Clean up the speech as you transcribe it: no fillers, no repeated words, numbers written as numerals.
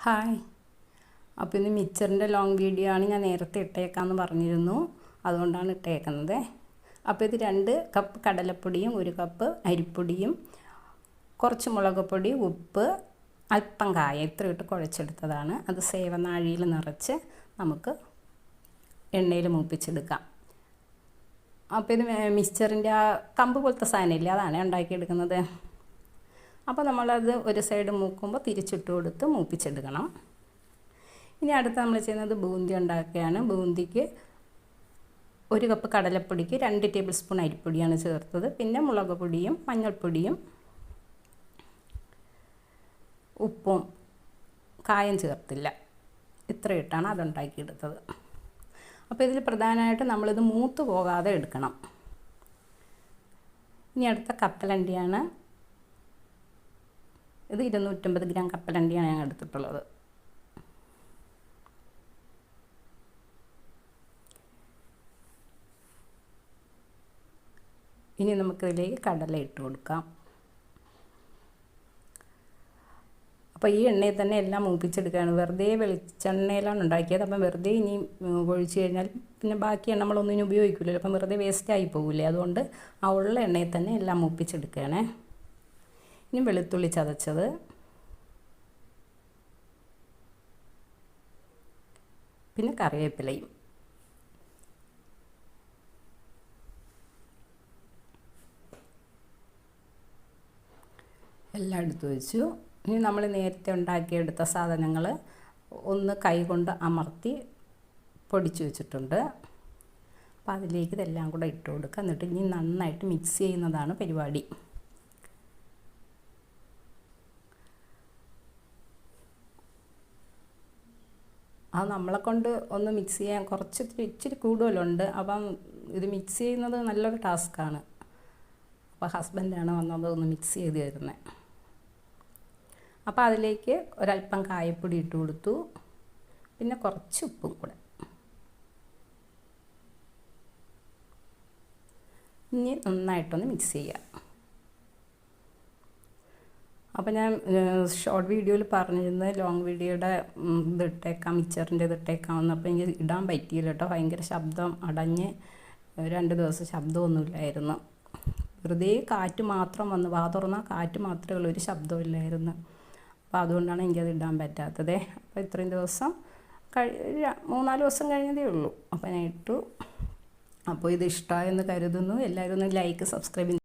Hi. അപ്പോൾ ഇന്ന് മിച്ചറിൻ്റെ long video ആണ്. ഞാൻ നേരത്തെ ഇട്ടേക്കാമെന്ന് പറഞ്ഞിരുന്നു, അതുകൊണ്ടാണ് ഇട്ടേക്കുന്നത്. അപ്പോൾ ഇത് 2 കപ്പ് കടലപ്പൊടിയും 1 കപ്പ് അരിപ്പൊടിയും കുറച്ച് മുളക് പൊടി, ഉപ്പ്, അല്പം കായം ഇത്ര ഇട്ട് കുഴച്ചെടുത്തതാണ്. അത് സേവനാഴിയിൽ നിറച്ച് നമുക്ക് എണ്ണയിൽ മൂപ്പിച്ചെടുക്കാം. അപ്പോൾ ഇത് മിക്സ്ചറിൻ്റെ ആ കമ്പ് പോലത്തെ സാധനമില്ലേ, അതാണ് ഉണ്ടാക്കിയെടുക്കുന്നത്. അപ്പോൾ നമ്മളത് ഒരു സൈഡ് മൂക്കുമ്പോൾ തിരിച്ചിട്ട് കൊടുത്ത് മൂപ്പിച്ചെടുക്കണം. ഇനി അടുത്ത് നമ്മൾ ചെയ്യുന്നത് ബൂന്തി ഉണ്ടാക്കുകയാണ്. ബൂന്തിക്ക് 1 കപ്പ് കടലപ്പൊടിക്ക് 2 ടേബിൾ സ്പൂൺ അരിപ്പൊടിയാണ് ചേർത്തത്. പിന്നെ മുളക് പൊടിയും മഞ്ഞൾപ്പൊടിയും ഉപ്പും കായം ചേർത്തില്ല, ഇത്ര ഇട്ടാണ് അതുണ്ടാക്കിയെടുത്തത്. അപ്പോൾ ഇതിൽ പ്രധാനമായിട്ട് നമ്മളിത് മൂത്ത് പോകാതെ എടുക്കണം. ഇനി അടുത്ത കപ്പലണ്ടിയാണ്. ഇത് 250 ഗ്രാം കപ്പലണ്ടിയാണ് ഞാൻ എടുത്തിട്ടുള്ളത്. ഇനി നമുക്കിതിലേക്ക് കടല ഇട്ട് കൊടുക്കാം. അപ്പോൾ ഈ എണ്ണയിൽ തന്നെ എല്ലാം മൂപ്പിച്ചെടുക്കുകയാണ്. വെറുതെ വെളിച്ചെണ്ണയിലാണ് ഉണ്ടാക്കിയത്. അപ്പം വെറുതെ ഇനി ഒഴിച്ച് കഴിഞ്ഞാൽ പിന്നെ ബാക്കി എണ്ണ നമ്മളൊന്നിനും ഉപയോഗിക്കില്ലല്ലോ, അപ്പം വെറുതെ വേസ്റ്റായി പോകില്ലേ. അതുകൊണ്ട് ആ ഉള്ള എണ്ണയിൽ തന്നെ എല്ലാം മൂപ്പിച്ചെടുക്കുകയാണ്. ഇനി വെളുത്തുള്ളി ചതച്ചത്, പിന്നെ കറിവേപ്പിലയും. എല്ലാം എടുത്തു വെച്ചു. ഇനി നമ്മൾ നേരത്തെ ഉണ്ടാക്കിയെടുത്ത സാധനങ്ങൾ ഒന്ന് കൈ കൊണ്ട് അമർത്തി പൊടിച്ചു വെച്ചിട്ടുണ്ട്. അപ്പോൾ അതിലേക്ക് ഇതെല്ലാം കൂടെ ഇട്ട് കൊടുക്കുക. എന്നിട്ട് ഇനി നന്നായിട്ട് മിക്സ് ചെയ്യുന്നതാണ് പരിപാടി. അത് നമ്മളെ കൊണ്ട് ഒന്ന് മിക്സ് ചെയ്യാൻ ഇച്ചിരി കൂടുതലുണ്ട്. അപ്പം ഇത് മിക്സ് ചെയ്യുന്നത് നല്ലൊരു ടാസ്ക്കാണ്. അപ്പോൾ ഹസ്ബൻഡാണ് വന്നത് ഒന്ന് മിക്സ് ചെയ്ത് തരുന്നത്. അപ്പോൾ അതിലേക്ക് ഒരല്പം കായപ്പൊടി ഇട്ട് കൊടുത്തു, പിന്നെ കുറച്ച് ഉപ്പും കൂടെ. ഇനി നന്നായിട്ടൊന്ന് മിക്സ് ചെയ്യുക. അപ്പോൾ ഞാൻ ഷോർട്ട് വീഡിയോയിൽ പറഞ്ഞിരുന്നത് ലോങ് വീഡിയോയുടെ ഇതിട്ടേക്കാം, മിക്സറിൻ്റെ ഇതിട്ടേക്കാമെന്ന്. അപ്പോൾ എനിക്ക് ഇടാൻ പറ്റിയില്ല കേട്ടോ. ഭയങ്കര ശബ്ദം അടഞ്ഞ് 2 ദിവസം ശബ്ദമൊന്നുമില്ലായിരുന്നു. വെറുതെ കാറ്റ് മാത്രം വന്ന് വാ തുറന്നാൽ കാറ്റ് മാത്രമേ ഉള്ളൂ, ഒരു ശബ്ദമില്ലായിരുന്നു. അപ്പോൾ അതുകൊണ്ടാണ് എനിക്കത് ഇടാൻ പറ്റാത്തത്. അപ്പോൾ ഇത്രയും ദിവസം 3-4 ദിവസം കഴിഞ്ഞതേ ഉള്ളൂ. അപ്പോൾ ഞാൻ ഇട്ടു. അപ്പോൾ ഇത് ഇഷ്ടമായെന്ന് കരുതുന്നു. എല്ലാവരും ഒന്ന് ലൈക്ക് സബ്സ്ക്രൈബ്